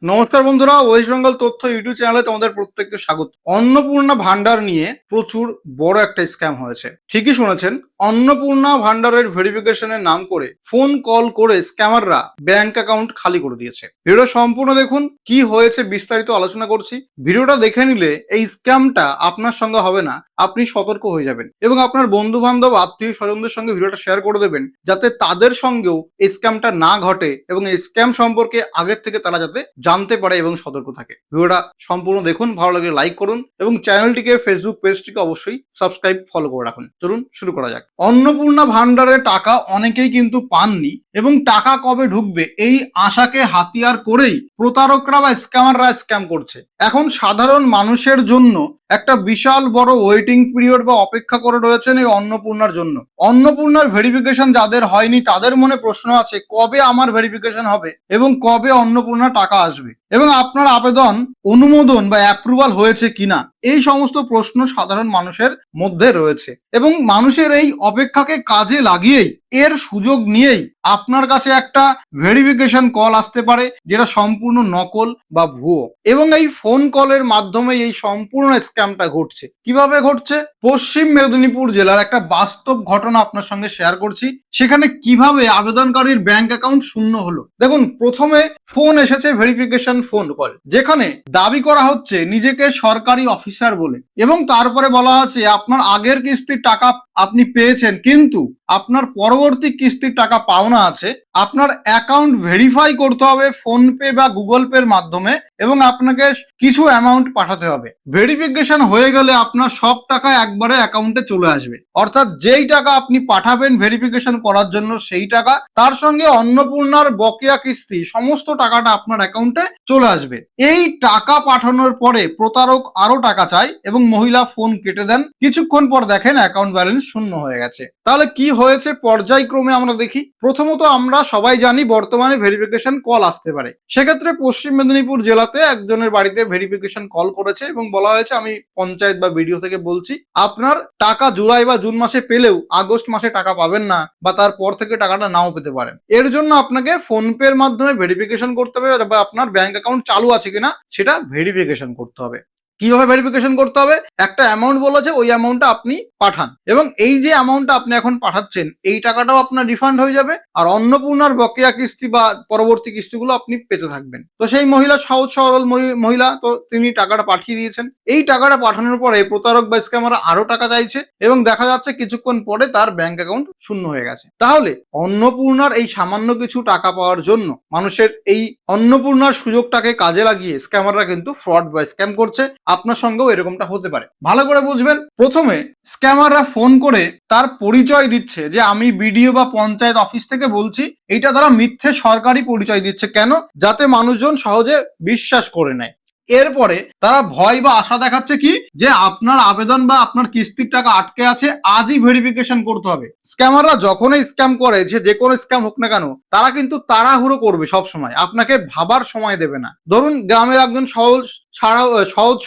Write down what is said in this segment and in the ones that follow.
নমস্কার বন্ধুরা, ওয়েস্ট বেঙ্গল তথ্য ইউটিউব চ্যানেলে তোমাদের প্রত্যেককে স্বাগত। অন্নপূর্ণা ভান্ডার নিয়ে প্রচুর বড় একটা স্ক্যাম হয়েছে। ঠিকই শুনেছেন, অন্নপূর্ণা ভান্ডারের ভেরিফিকেশনের নাম করে ফোন কল করে স্ক্যামাররা ব্যাংক অ্যাকাউন্ট খালি করে দিয়েছে। ভিডিওটা সম্পূর্ণ দেখুন, কি হয়েছে বিস্তারিত আলোচনা করছি। ভিডিওটা দেখে নিলে এই স্ক্যামটা আপনার সঙ্গে হবে না, আপনি সতর্ক হয়ে যাবেন এবং আপনার বন্ধু বান্ধব আত্মীয় স্বজনদের সঙ্গে ভিডিওটা শেয়ার করে দেবেন, যাতে তাদের সঙ্গেও এই স্ক্যামটা না ঘটে এবং এই স্ক্যাম সম্পর্কে আগের থেকে তারা যাতে জানতে পারে এবং সতর্ক থাকে। ভিডিওটা সম্পূর্ণ দেখুন, ভালো লাগলে লাইক করুন এবং চ্যানেলটিকে, ফেসবুক পেজটিকে অবশ্যই সাবস্ক্রাইব, ফলো করে রাখুন। চলুন শুরু করা যাক। অন্নপূর্ণা ভান্ডারে টাকা অনেকেই কিন্তু পাননি এবং টাকা কবে ঢুকবে এই আশাকে হাতিয়ার করেই প্রতারকরা বা স্ক্যামাররা স্ক্যাম করছে। এখন সাধারণ মানুষের জন্য একটা বিশাল বড় ওয়েটিং পিরিয়ড বা অপেক্ষা করে রয়েছেন এই অন্নপূর্ণার জন্য। অন্নপূর্ণার ভেরিফিকেশন যাদের হয়নি তাদের মনে প্রশ্ন আছে, কবে আমার ভেরিফিকেশন হবে এবং কবে অন্নপূর্ণা টাকা আসবে এবং আপনার আবেদন অনুমোদন বা অ্যাপ্রুভাল হয়েছে কিনা, এই সমস্ত প্রশ্ন সাধারণ মানুষের মধ্যে রয়েছে এবং মানুষের এই অপেক্ষাকে কাজে লাগিয়েই, এর সুযোগ নিয়েই আপনার কাছে একটা ভেরিফিকেশন কল আসতে পারে যেটা সম্পূর্ণ নকল বা ভুয়ো, এবং এই ফোন কলের মাধ্যমে এই সম্পূর্ণ স্ক্যামটা ঘটছে। কিভাবে ঘটছে, পশ্চিম মেদিনীপুর জেলার একটা বাস্তব ঘটনা আপনার সঙ্গে শেয়ার করছি। সেখানে কিভাবে আবেদনকারীর ব্যাংক অ্যাকাউন্ট শূন্য হলো। দেখুন, প্রথমে ফোন এসেছে ভেরিফিকেশন ফোন কল, যেখানে দাবি করা হচ্ছে নিজেকে সরকারি অফিসার বলে এবং তারপরে বলা আছে আপনার আগের কিস্তির টাকা আপনি পেয়েছেন, কিন্তু আপনার পরবর্তী কিস্তির টাকা পাওনা আছে। আপনার অ্যাকাউন্ট ভেরিফাই করতে হবে ফোন পে বা গুগল পের মাধ্যমে এবং আপনাকে কিছু অ্যামাউন্ট পাঠাতে হবে। ভেরিফিকেশন হয়ে গেলে আপনার সব টাকা একবারে অ্যাকাউন্টে চলে আসবে, অর্থাৎ যেই টাকা আপনি পাঠাবেন ভেরিফিকেশন করার জন্য সেই টাকা, তার সঙ্গে অন্নপূর্ণার বকেয়া কিস্তি সমস্ত টাকাটা আপনার অ্যাকাউন্টে চলে আসবে। এই টাকা পাঠানোর পরে প্রতারক আরো টাকা চায় এবং মহিলা ফোন কেটে দেন। কিছুক্ষণ পর দেখেন অ্যাকাউন্ট ব্যালেন্স শূন্য হয়ে গেছে। তাহলে কি হয়েছে পর্যায়ক্রমে আমরা দেখি। প্রথমত আমরা সবাই জানি বর্তমানে ভেরিফিকেশন কল আসতে পারে। সেক্ষেত্রে পশ্চিম মেদিনীপুর জেলাতে একজনের বাড়িতে ভেরিফিকেশন কল করেছে এবং বলা হয়েছে, আমি পঞ্চায়েত বা বিডিও থেকে বলছি, আপনার টাকা জুলাই বা জুন মাসে পেলেও আগস্ট মাসে টাকা পাবেন না বা তারপর থেকে টাকাটা নাও পেতে পারেন। এর জন্য আপনাকে ফোন পে এর মাধ্যমে ভেরিফিকেশন করতে হবে বা আপনার ব্যাংক অ্যাকাউন্ট চালু আছে কিনা সেটা ভেরিফিকেশন করতে হবে। কিভাবে ভেরিফিকেশন করতে হবে, একটা অ্যামাউন্ট বলেছে, ওই অ্যামাউন্টটা আপনি পাঠান এবং এই যে অ্যামাউন্টটা আপনি এখন পাঠাচ্ছেন এই টাকাটাও আপনার রিফান্ড হয়ে যাবে আর অন্নপূর্ণার বকেয়া কিস্তি বা পরবর্তী কিস্তিগুলো আপনি পেতে থাকবেন। তো সেই মহিলা সহজ সরল মহিলা, তো তিনি টাকাটা পাঠিয়ে দিয়েছেন। এই টাকাটা পাঠানোর পরে প্রতারক বা স্ক্যামার আরো টাকা চাইছে এবং দেখা যাচ্ছে কিছুক্ষণ পরে তার ব্যাংক অ্যাকাউন্ট শূন্য হয়ে গেছে। তাহলে অন্নপূর্ণার এই সামান্য কিছু টাকা পাওয়ার জন্য মানুষের এই অন্নপূর্ণার সুযোগটাকে কাজে লাগিয়ে স্ক্যামাররা কিন্তু ফ্রড বা স্ক্যাম করছে। আপনার সঙ্গেও এরকমটা হতে পারে। ভালো করে বুঝবেন, প্রথমে স্ক্যামাররা ফোন করে তার পরিচয় দিচ্ছে যে আমি বিডিও বা পঞ্চায়েত অফিস থেকে বলছি। এটা তারা মিথ্যে সরকারি পরিচয় দিচ্ছে, কেন? যাতে মানুষজন সহজে বিশ্বাস করে নেয়। এরপরে তারা ভয় বা আশা দেখাচ্ছে কি, যে আপনার আবেদন বা আপনার কিস্তির টাকা আটকে আছে, আজই ভেরিফিকেশন করতে হবে। স্ক্যামাররা যখনই স্ক্যাম করে, যে কোনো স্ক্যাম হোক না কেন, তারা কিন্তু তাড়াহুড়ো করবে সব সময়, আপনাকে ভাবার সময় দেবে না। ধরুন গ্রামের একজন সহজ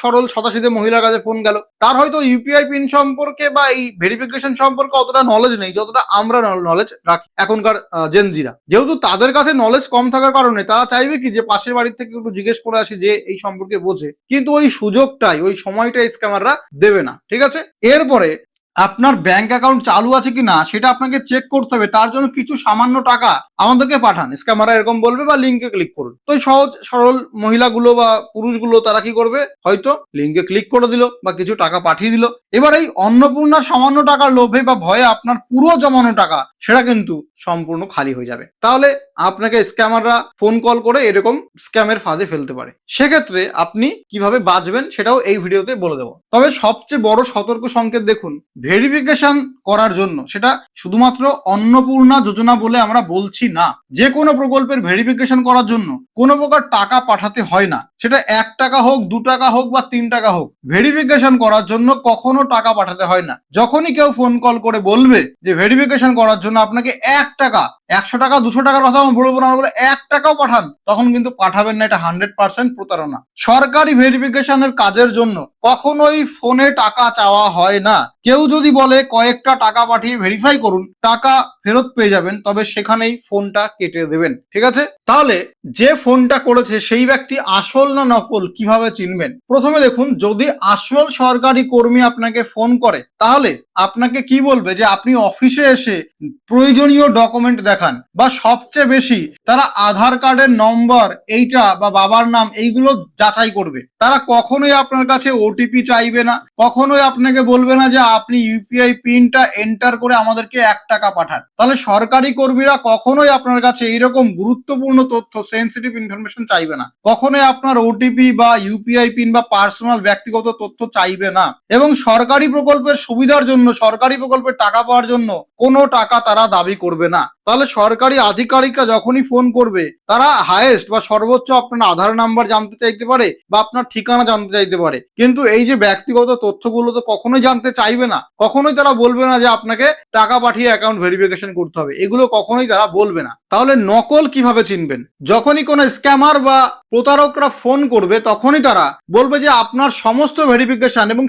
সরল সাদাসিধে মহিলার কাছে ফোন গেল, তার হয়তো ইউপিআই পিন সম্পর্কে বা এই ভেরিফিকেশন সম্পর্কে অতটা নলেজ নেই যতটা আমরা নলেজ রাখি এখনকার জেনজিরা। যেহেতু তাদের কাছে নলেজ কম থাকার কারণে তারা চাইবে কি যে পাশের বাড়ির থেকে একটু জিজ্ঞেস করে আসি যে এই সম্পর্কে বোঝে, কিন্তু ওই সুযোগটাই, ওই সময়টাই স্ক্যামাররা দেবে না। ঠিক আছে, এরপরে আপনার ব্যাংক অ্যাকাউন্ট চালু আছে কিনা সেটা আপনাকে চেক করতে হবে। তার জন্য কিছু সামান্য টাকা আমাদেরকে পাঠান, স্ক্যামাররা এরকম বলবে, বা লিঙ্কে ক্লিক করুন। তো সহজ সরল মহিলাগুলো বা পুরুষগুলো তারা কি করবে, হয়তো লিঙ্কে ক্লিক করে দিল বা কিছু টাকা পাঠিয়ে দিল। এবার এই অন্নপূর্ণা সামান্য টাকার লোভে বা ভয়ে আপনার পুরো জমানো টাকা সেটা কিন্তু সম্পূর্ণ খালি হয়ে যাবে। তাহলে আপনাকে স্ক্যামাররা ফোন কল করে এরকম স্ক্যামের ফাঁদে ফেলতে পারে। সেক্ষেত্রে আপনি কিভাবে বাঁচবেন সেটাও এই ভিডিওতে বলে দেবো। তবে সবচেয়ে বড় সতর্ক সংকেত দেখুন, ভেরিফিকেশন করার জন্য, সেটা শুধুমাত্র অন্নপূর্ণা যোজনা বলে আমরা বলছি না, যে কোনো প্রকল্পের ভেরিফিকেশন করার জন্য কোনো প্রকার টাকা পাঠাতে হয় না। সেটা 1 টাকা হোক, 2 টাকা হোক বা 3 টাকা হোক, ভেরিফিকেশন করার জন্য কখনো টাকা পাঠাতে হয় না। যখনই কেউ ফোন কল করে বলবে যে ভেরিফিকেশন করার জন্য আপনাকে 1 টাকা, 100 টাকা 200 টাকার কথা আমি বলবো না, বলে 1 টাকাও পাঠান, তখন কিন্তু পাঠাবেন না। এটা 100% প্রতারণা। সরকারি ভেরিফিকেশনের কাজের জন্য কখনোই ফোনে টাকা চাওয়া হয় না। কেউ যদি বলে কয়েকটা টাকা পাঠিয়ে ভেরিফাই করুন, টাকা ফেরত পেয়ে যাবেন, তবে সেখানেই ফোনটা কেটে দেবেন। ঠিক আছে, তাহলে যে ফোনটা করেছে সেই ব্যক্তি আসল না নকল কিভাবে চিনবেন? প্রথমে দেখুন, যদি আসল সরকারি কর্মী আপনাকে ফোন করে তাহলে আপনাকে কি বলবে যে আপনি অফিসে এসে প্রয়োজনীয় ডকুমেন্ট দেখান, বা সবচেয়ে বেশি তারা আধার কার্ডের নম্বর এইটা বা বাবার নাম এইগুলো যাচাই করবে। তারা কখনোই আপনার কাছে ওটিপি চাইবে না, কখনোই আপনাকে বলবে না যে আপনি ইউপিআই পিনটা এন্টার করে আমাদেরকে 1 টাকা পাঠান। তাহলে সরকারি কর্মীরা কখনোই আপনার কাছে এইরকম গুরুত্বপূর্ণ তথ্য, সেন্সিটিভ ইনফরমেশন চাইবে না, কখনোই আপনার ওটিপি বা ইউপিআই পিন বা পার্সোনাল ব্যক্তিগত তথ্য চাইবে না। এবং সরকারি প্রকল্পের সুবিধার জন্য, সরকারি প্রকল্পের টাকা পাওয়ার জন্য কোনো টাকা তারা দাবি করবে না। তাহলে সরকারি আধিকারিকরা যখনই ফোন করবে তারা হাইয়েস্ট বা সর্বোচ্চ আপনার আধার নাম্বার জানতে চাইতে পারে বা আপনার ঠিকানা জানতে চাইতে পারে, কিন্তু এই যে ব্যক্তিগত তথ্যগুলো তো কখনোই জানতে চাইবে না। কখনোই তারা বলবে না যে আপনাকে টাকা পাঠিয়ে অ্যাকাউন্ট ভেরিফিকেশন করতে হবে, এগুলো কখনোই তারা বলবে না। তাহলে নকল কিভাবে চিনবেন? যখনই কোনো স্ক্যামার বা প্রতারকরা ফোন করবে তখনই তারা বলবে যে আপনার সমস্ত ভেরিফিকেশন এবং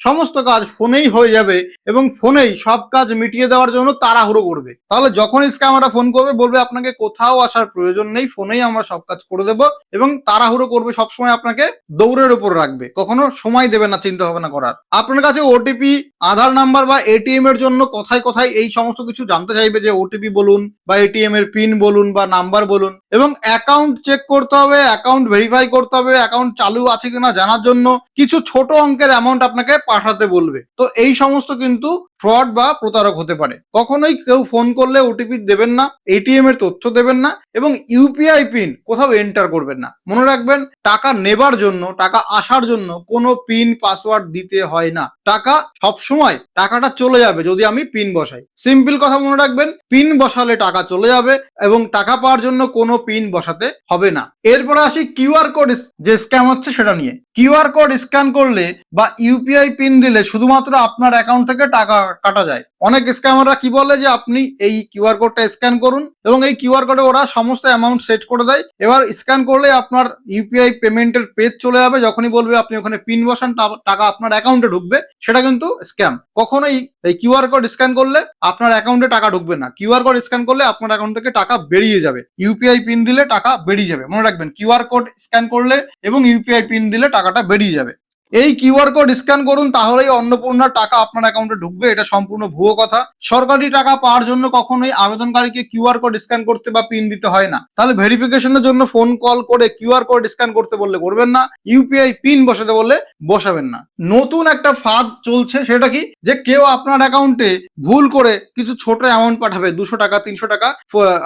সমস্ত কাজ ফোনেই হয়ে যাবে এবং ফোনেই সব কাজ মিটিয়ে দেওয়ার জন্য তাড়াহুড়ো করবে। তাহলে যখনই স্ক্যামাররা ফোন করবে বলবে আপনাকে কোথাও আসার প্রয়োজন নেই, ফোনেই আমরা সব কাজ করে দেবো, এবং তাড়াহুড়ো করবে, সবসময় আপনাকে দৌড়ের উপর রাখবে, কখনো সময় দেবে না চিন্তা ভাবনা করার। আপনার কাছে ওটিপি, আধার নাম্বার বা এটিএম এর জন্য কোথায় কোথায় এই সমস্ত কিছু জানতে চাইবে, যে ওটিপি বলুন বা এটিএম এর পিন বলুন বা নাম্বার বলুন, এবং অ্যাকাউন্ট চেক করতে হবে, অ্যাকাউন্ট ভেরিফাই করতে হবে, অ্যাকাউন্ট চালু আছে কিনা জানার জন্য কিছু ছোট অঙ্কের অ্যামাউন্ট আপনাকে পাঠাতে বলবে। তো এই সমস্ত কিন্তু ফ্রড বা প্রতারক হতে পারে। কখনোই কেউ ফোন করলে ওটিপি দেবেন না, এটিএম এর তথ্য দেবেন না, এবং ইউপিআই পিন কোথাও এন্টার করবেন না। মনে রাখবেন, টাকা নেবার জন্য, টাকা আসার জন্য কোনো পিন পাসওয়ার্ড দিতে হয় না। টাকা সবসময়, টাকাটা চলে যাবে যদি আমি পিন বসাই। সিম্পল কথা মনে রাখবেন, পিন বসালে টাকা চলে যাবে এবং টাকা পাওয়ার জন্য কোনো পিন বসাতে হবে না। এরপরে আসি কিউআর কোড যে স্ক্যাম হচ্ছে সেটা নিয়ে। কিউআর কোড স্ক্যান করলে বা ইউপিআই পিন দিলে শুধুমাত্র আপনার অ্যাকাউন্ট থেকে টাকা কাটা যায়। অনেক স্ক্যামাররা কি বলে যে আপনি এই কিউআর কোডটা স্ক্যান করুন, এবং এই কিউআর কোডে ওরা সমস্ত অ্যামাউন্ট সেট করে দেয়। এবার স্ক্যান করলে আপনার ইউপিআই পেমেন্টের পেজ চলে যাবে, যখনই বলবে আপনি ওখানে পিন বসান টাকা আপনার অ্যাকাউন্টে ঢুকবে, সেটা কিন্তু স্ক্যাম। কখনোই এই কিউআর কোড স্ক্যান করলে আপনার অ্যাকাউন্টে টাকা ঢুকবে না। কিউআর কোড স্ক্যান করলে আপনার অ্যাকাউন্ট থেকে টাকা বেরিয়ে যাবে, ইউপিআই পিন দিলে টাকা বেরিয়ে যাবে। মনে রাখবেন, কিউআর কোড স্ক্যান করলে এবং ইউপিআই পিন দিলে টাকাটা বেরিয়ে যাবে। এই কিউআর কোড স্ক্যান করুন, তাহলেই অন্নপূর্ণার টাকা আপনার অ্যাকাউন্টে ঢুকবে, এটা সম্পূর্ণ ভুয়ো কথা। সরকারি টাকা পাওয়ার জন্য কখনোই আবেদনকারীকে কিউআর কোড স্ক্যান করতে বা পিন দিতে হয় না। তাহলে ভেরিফিকেশনের জন্য ফোন কল করে কিউআর কোড স্ক্যান করতে বললে করবেন না, ইউপিআই পিন বসাতে বললে বসাবেন না। নতুন একটা ফাঁদ চলছে, সেটা কি, যে কেউ আপনার অ্যাকাউন্টে ভুল করে কিছু ছোট অ্যামাউন্ট পাঠাবে, 200 টাকা 300 টাকা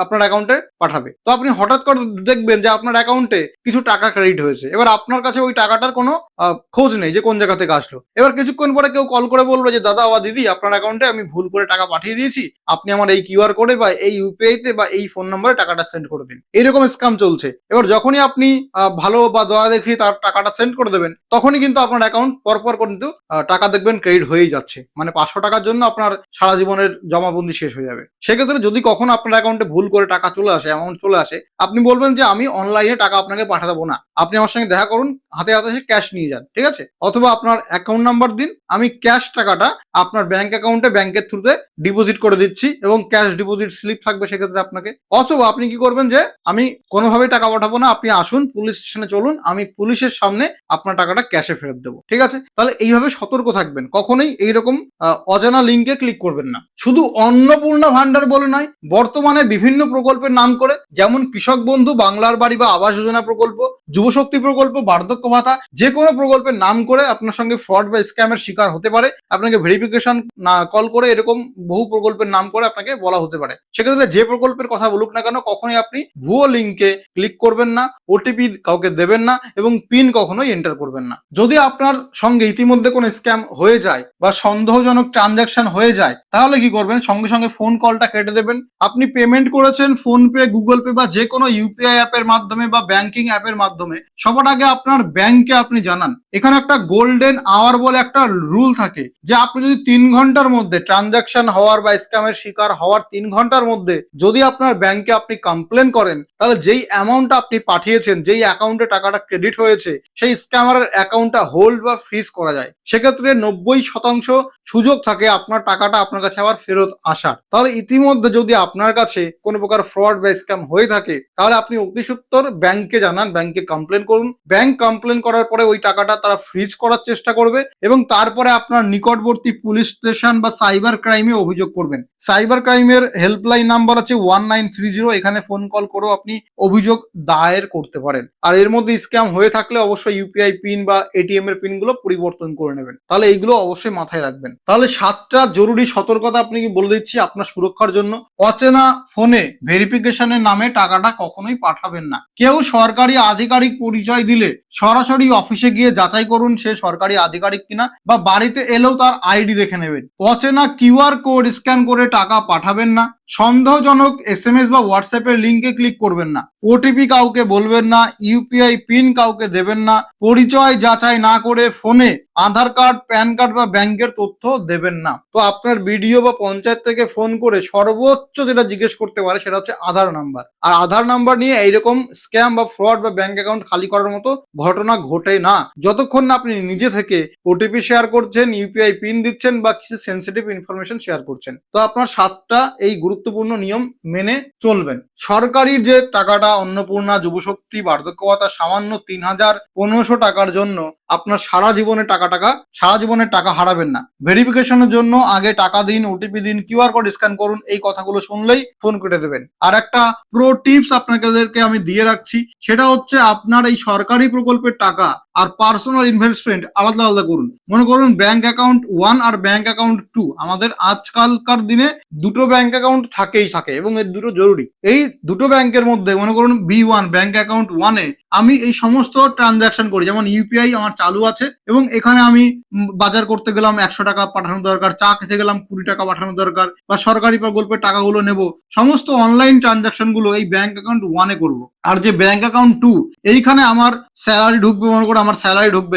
আপনার অ্যাকাউন্টে পাঠাবে। তো আপনি হঠাৎ করে দেখবেন যে আপনার অ্যাকাউন্টে কিছু টাকা ক্রেডিট হয়েছে। এবার আপনার কাছে ওই টাকাটার কোনো খোঁজ নেই যে কোন জায়গা থেকে আসলো। এবার কিছুক্ষণ পরে কেউ কল করে বলবে যে দাদা বা দিদি, আপনার অ্যাকাউন্টে আমি ভুল করে টাকা পাঠিয়ে দিয়েছি, আপনি আমার এই কিউআর কোডে বা এই ইউপিআই তে বা এই ফোন নম্বরে টাকাটা সেন্ড করে দিন। এরকম স্ক্যাম চলছে। এবার যখনই আপনি ভালো বা দয়া দেখিয়ে তার টাকাটা সেন্ড করে দেবেন, তখনই কিন্তু আপনার অ্যাকাউন্ট পরপর কিন্তু টাকা দেখবেন ক্রেডিট হয়েই যাচ্ছে। মানে 500 টাকার জন্য আপনার সারা জীবনের জমাবন্দি শেষ হয়ে যাবে। সেক্ষেত্রে যদি কখনো আপনার অ্যাকাউন্টে ভুল করে টাকা চলে আসে, অ্যামাউন্ট চলে আসে, আপনি বলবেন যে আমি অনলাইনে টাকা আপনাকে পাঠাতে দেবো না, আপনি আমার সঙ্গে দেখা করুন, হাতে হাতে এসে ক্যাশ নিয়ে যান, ঠিক আছে? অথবা আপনার অ্যাকাউন্ট নাম্বার দিন, আমি ক্যাশ টাকাটা আপনার ব্যাংক অ্যাকাউন্টে ব্যাংকের থ্রুতে ডিপোজিট করে দিচ্ছি, এবং ক্যাশ ডিপোজিট স্লিপ থাকবে সেক্ষেত্রে আপনাকে। অথবা আপনি কি করবেন, যে আমি কোনোভাবেই টাকা পাঠাবো না, আপনি আসুন পুলিশ স্টেশনে চলুন, আমি পুলিশের সামনে আপনার টাকাটা ক্যাশে ফেরত দেবো, ঠিক আছে? তাহলে এইভাবে সতর্ক থাকবেন, কখনোই এইরকম অজানা লিঙ্কে ক্লিক করবেন না। শুধু অন্নপূর্ণা ভান্ডার বলে নয়, বর্তমানে বিভিন্ন প্রকল্পের নাম করে, যেমন কৃষক বন্ধু, বাংলার বাড়ি বা আবাস যোজনা প্রকল্প, যুবশক্তি প্রকল্প, বার্ধক্য ভাতা, যে কোনো প্রকল্পের নাম করে আপনার সঙ্গে ফ্রড বা স্ক্যামের শিকার হতে পারে। আপনাকে ভেরিফিকেশন না কল করে এরকম বহু প্রকল্পের নাম করে আপনাকে বলা হতে পারে। সেক্ষেত্রে যে প্রকল্পের কথা বলুক না কেন, কখনোই আপনি ভুয়ো লিঙ্কে ক্লিক করবেন না, ওটিপি কাউকে দেবেন না, এবং পিন কখনোই এন্টার করবেন না। যদি আপনার সঙ্গে ইতিমধ্যে কোনো স্ক্যাম হয়ে যায় বা সন্দেহজনক ট্রানজাকশন হয়ে যায়, তাহলে কি করবেন, সঙ্গে সঙ্গে ফোন কলটা কেটে দেবেন। আপনি পেমেন্ট করেছেন ফোন পে, গুগল পে বা যে কোনো ইউপিআই অ্যাপের মাধ্যমে বা ব্যাংকিং অ্যাপের মাধ্যমে, সবার আগে আপনার ব্যাংকে আপনি জানান, এখানে একটা গোল্ডেন আওয়ার বলে একটা রুল থাকে যে আপনি যদি 3 ঘন্টার মধ্যে ট্রানজাকশন হওয়ার বা স্ক্যামের শিকার হওয়ার 3 ঘন্টার মধ্যে যদি আপনার ব্যাংকে আপনি কমপ্লেন করেন, তাহলে যেই অ্যামাউন্টটা আপনি পাঠিয়েছেন, যেই অ্যাকাউন্টে টাকাটা ক্রেডিট হয়েছে, সেই স্ক্যামারের অ্যাকাউন্টটা হোল্ড বা ফ্রিজ করা যায়। সেক্ষেত্রে 90% সুযোগ থাকে আপনার টাকাটা আপনার কাছে আবার ফেরত আসার। তাহলে ইতিমধ্যে যদি আপনার কাছে কোনো প্রকার ফ্রড বা স্ক্যাম হয়ে থাকে, তাহলে আপনি অতি সত্বর ব্যাংকে জানান, ব্যাংকে কমপ্লেন করুন। ব্যাংক কমপ্লেন করার পরে ওই টাকাটা তারা ফ্রিজ করার চেষ্টা করবে এবং তারপরে আপনার নিকটবর্তী পুলিশ স্টেশন বা সাইবার ক্রাইমে অভিযোগ করবেন। সাইবার ক্রাইমের হেল্পলাইন নাম্বার আছে 1930, এখানে ফোন কল করেও আপনি অভিযোগ দায়ের করতে পারেন। আর এর মধ্যে স্ক্যাম হয়ে থাকলে অবশ্যই ইউপিআই পিন বা এটিএম এর পিন গুলো পরিবর্তন করে নেবেন। তাহলে এইগুলো অবশ্যই মাথায় রাখবেন। তাহলে 7টা জরুরি সতর্কতা আপনাকে বলে দিচ্ছি আপনার সুরক্ষার জন্য। অচেনা ফোনে ভেরিফিকেশনের নামে টাকাটা কখনোই পাঠাবেন না। কেউ সরকারি আধিকারিক পরিচয় দিলে সরাসরি অফিসে গিয়ে যাচাই করুন সে সরকারি আধিকারিক কিনা, বা বাড়িতে এলেও তার আইডি দেখে নেবেন। অচেনা কিউআর কোড স্ক্যান করে টাকা পাঠাবেন না। সন্দেহজনক এসএমএস বা হোয়াটসঅ্যাপের লিঙ্কে ক্লিক করবেন না। ওটিপি কাউকে বলবেন না। ইউপিআই পিন কাউকে দেবেন না। পরিচয় যাচাই না করে ফোনে আধার কার্ড, প্যান কার্ড বা ব্যাংকের তথ্য দেবেন না। তো আপনার বিডিও বা পঞ্চায়েত থেকে ফোন করে সর্বোচ্চ যেটা জিজ্ঞেস করতে পারে সেটা হচ্ছে আধার নাম্বার। আর আধার নাম্বার নিয়ে এইরকম স্ক্যাম বা ফ্রড বা ব্যাংক অ্যাকাউন্ট খালি করার মতো ঘটনা ঘটে না, যতক্ষণ না আপনি নিজে থেকে ওটিপি শেয়ার করছেন, ইউপিআই পিন দিচ্ছেন বা কিছু সেন্সিটিভ ইনফরমেশন শেয়ার করছেন। তো আপনার 7টা এই গুরুত্বপূর্ণ নিয়ম মেনে চলবেন। সরকারির যে টাকাটা অন্নপূর্ণা, যুবশক্তি, বার্ধক্য ভাতা সামান্য 3,1500 টাকার জন্য আপনার সারা জীবনের টাকা হারাবেন না। ভেরিফিকেশনের জন্য আগে টাকা দিন, ওটিপি দিন, কিউআর কোড স্ক্যান করুন, এই কথাগুলো শুনলেই ফোন কেটে দেবেন। আর একটা প্রো টিপস আপনাদেরকে আমি দিয়ে রাখছি, সেটা হচ্ছে আপনার এই সরকারি প্রকল্পের টাকা আর পার্সোনাল ইনভেস্টমেন্ট আলাদা আলাদা করুন। মনে করুন ব্যাংক অ্যাকাউন্ট 1 আর ব্যাংক অ্যাকাউন্ট 2, আমাদের আজকালকার দিনে দুটো ব্যাংক অ্যাকাউন্ট থাকেই থাকে এবং এর দুটো জরুরি। এই দুটো ব্যাংকের মধ্যে মনে করুন B1 ব্যাংক অ্যাকাউন্ট 1-এ আমি এই সমস্ত ট্রানজাকশন করি, যেমন ইউপিআই আমার চালু আছে এবং এখানে আমি বাজার করতে গেলাম 100 টাকা পাঠানো দরকার, চা খেতে গেলাম 20 টাকা পাঠানো দরকার, বা সরকারি প্রকল্পের টাকাগুলো নেব, সমস্ত অনলাইন ট্রানজাকশন গুলো এই ব্যাংক অ্যাকাউন্ট 1-এ করবো। আর যে ব্যাংক অ্যাকাউন্ট 2, এইখানে আমার স্যালারি ঢুকবে, মনে করো আমার স্যালারি ঢুকবে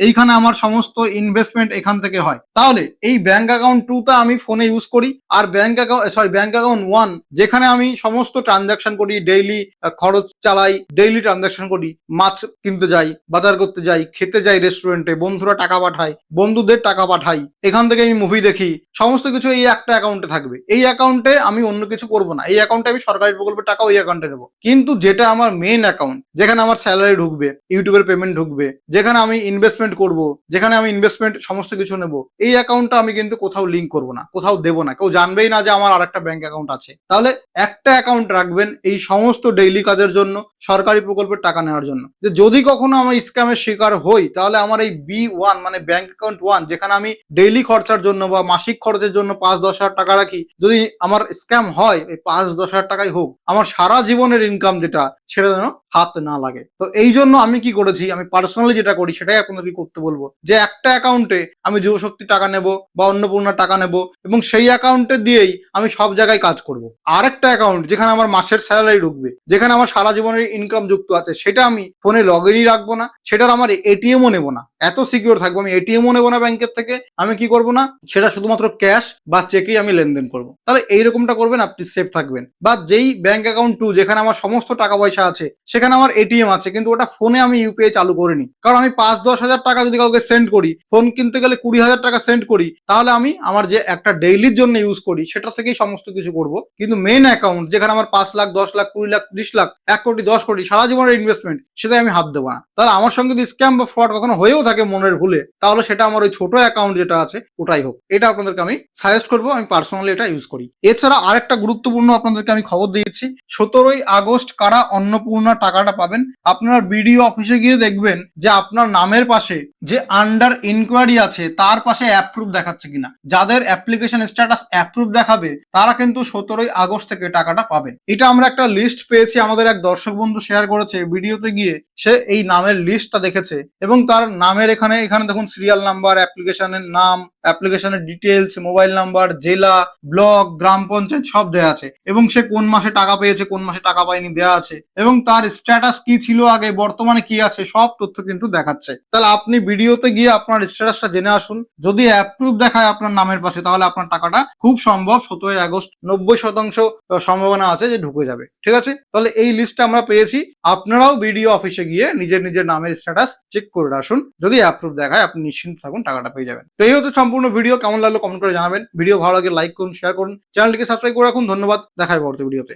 এইখানে আমার সমস্ত ইনভেস্টমেন্ট এখান থেকে হয়। তাহলে এই ব্যাংক অ্যাকাউন্ট 2টা আমি ফোনে ইউজ করি, আর ব্যাংক অ্যাকাউন্ট 1 যেখানে আমি সমস্ত ট্রানজাকশন করি, ডেইলি খরচ চালাই, ডেইলি ট্রানজাকশন করি, মাছ কিনতে যাই, বাজার করতে যাই, খেতে যাই রেস্টুরেন্টে, বন্ধুরা টাকা পাঠায়, বন্ধুদের টাকা পাঠাই, এখান থেকে আমি মুভি দেখি, সমস্ত কিছু এই একটা অ্যাকাউন্টে থাকবে। এই অ্যাকাউন্টে আমি অন্য কিছু করবো না, এই অ্যাকাউন্টে আমি সরকারি প্রকল্পের টাকা ওই অ্যাকাউন্টে নেবো। কিন্তু যেটা আমার মেইন অ্যাকাউন্ট, যেখানে আমার স্যালারি ঢুকবে, ইউটিউবের পেমেন্ট ঢুকবে, যেখানে আমি ইনভেস্টমেন্ট করব, যেখানে আমি ইনভেস্টমেন্ট সমস্ত কিছু নেব, এই অ্যাকাউন্টটা আমি কিন্তু কোথাও লিঙ্ক করবো না, কোথাও দেবো না, কেউ জানবেই না যে আমার আরেকটা ব্যাংক অ্যাকাউন্ট আছে। তাহলে একটা অ্যাকাউন্ট রাখবেন এই সমস্ত ডেইলি কাজের জন্য, সরকারি প্রকল্পের টাকা নেওয়ার জন্য। যে যদি কখনো আমি স্ক্যামের শিকার হই, তাহলে আমার এই B1 মানে ব্যাংক অ্যাকাউন্ট 1, যেখানে আমি ডেইলি খরচার জন্য বা মাসিক খরচের জন্য 5-10 হাজার টাকা রাখি, যদি আমার স্ক্যাম হয় এই 5-10 হাজার টাকাই হোক, আমার সারা জীবনের ইনকাম যেটা সেটা যেন হাত না লাগে। তো এই জন্য আমি কি করেছি, আমি পার্সোনালি যেটা করি সেটাই আপনাদেরকে করতে বলবো, যে একটা অ্যাকাউন্টে আমি যুবশক্তি টাকা নেব বা অন্নপূর্ণা টাকা নেব এবং সেই অ্যাকাউন্টে দিয়েই আমি সব জায়গায় কাজ করব। আরেকটা অ্যাকাউন্ট যেখানে আমার মাসের স্যালারি ঢুকবে, যেখানে আমার সারা জীবনের ইনকাম যুক্ত আছে, সেটা আমি ফোনে লগ ইনই রাখবো না, সেটার আমার এটিএমও নেবো না, এত সিকিউর থাকবো। আমি এটিএমও নেবো না ব্যাংকের থেকে, আমি কি করবো না, সেটা শুধুমাত্র ক্যাশ বা চেকেই আমি লেনদেন করবো। তাহলে এইরকমটা করবেন, আপনি সেফ থাকবেন। বা যেই ব্যাংক অ্যাকাউন্ট 2, যেখানে আমার সমস্ত টাকা পয়সা আছে, সেখানে আমার এটিএম আছে কিন্তু ওটা ফোনে আমি ইউপিআই চালু করিনি, কারণ আমি 5-10 হাজার টাকা যদি কাউকে সেন্ড করি, ফোন কিনতে গেলে 20 হাজার টাকা সেন্ড করি, তাহলে আমি আমার যে একটা ডেইলির জন্য ইউজ করি সেটা থেকেই সমস্ত কিছু করব। কিন্তু মেইন অ্যাকাউন্ট যেখানে আমার 5 লাখ, 10 লাখ, 20 লাখ, 30 লাখ, 1 কোটি, 10 কোটি সারা জীবনের ইনভেস্টমেন্ট, সেটাই আমি হাত দেবো না। তাহলে আমার সঙ্গে যদি স্ক্যাম বা ফ্রড কখনো হয়েও থাকে মনের ভুলে, তাহলে সেটা আমার ওই ছোট অ্যাকাউন্ট যেটা আছে ওটাই হোক। এটা আপনাদেরকে আমি সাজেস্ট করবো, আমি পার্সোনালি এটা ইউজ করি। এছাড়া আরেকটা গুরুত্বপূর্ণ আপনাদেরকে আমি খবর দিচ্ছি, 17ই আগস্ট কারা অন্নপূর্ণা টাকাটা পাবেন, আপনার বিডিও অফিসে গিয়ে দেখবেন যে আপনার নামের পাশে যে আন্ডার ইনকোয়ারি আছে তার পাশে অ্যাপ্রুভ দেখাচ্ছে কিনা। যাদের অ্যাপ্লিকেশন স্ট্যাটাস অ্যাপ্রুভ দেখাবে তারা কিন্তু 17ই আগস্ট থেকে টাকাটা পাবেন। এটা আমরা একটা লিস্ট পেয়েছি, আমাদের এক দর্শক বন্ধু শেয়ার করেছে ভিডিওতে গিয়ে, সে এই নামের লিস্টটা দেখেছে এবং তার নামের এখানে দেখুন সিরিয়াল নাম্বার, অ্যাপ্লিকেশনের নাম, অ্যাপ্লিকেশনের ডিটেলস, মোবাইল নাম্বার, জেলা, ব্লক, গ্রাম পঞ্চায়েত সব দেওয়া আছে এবং সে কোন মাসে টাকা পেয়েছে কোন মাসে টাকা পায়নি দেওয়া আছে এবং তার স্ট্যাটাস কি ছিল আগে, বর্তমানে কি আছে, সব তথ্য কিন্তু দেখাচ্ছে। তাহলে আপনি ভিডিওতে গিয়ে আপনার স্ট্যাটাসটা জেনে আসুন। যদি অ্যাপ্রুভ দেখায় আপনার নামের পাশে তাহলে আপনার টাকাটা খুব সম্ভব 17 আগস্ট 90% সম্ভাবনা আছে যে ঢুকে যাবে। ঠিক আছে, তাহলে এই লিস্টটা আমরা পেয়েছি। আপনারাও বিডিও অফিসে গিয়ে নিজের নিজের নামের স্ট্যাটাস চেক করে আসুন। যদি অ্যাপ্রুভ দেখায় আপনি নিশ্চিন্ত থাকুন টাকাটা পেয়ে যাবেন। তো এই হচ্ছে সম্পূর্ণ ভিডিও। কেমন লাগলো কমেন্ট করে জানাবেন। ভিডিও ভালো লাগে লাইক করুন, শেয়ার করুন, চ্যানেলটিকে সাবস্ক্রাইব করে রাখুন। ধন্যবাদ, দেখা হবে পরবর্তী ভিডিওতে।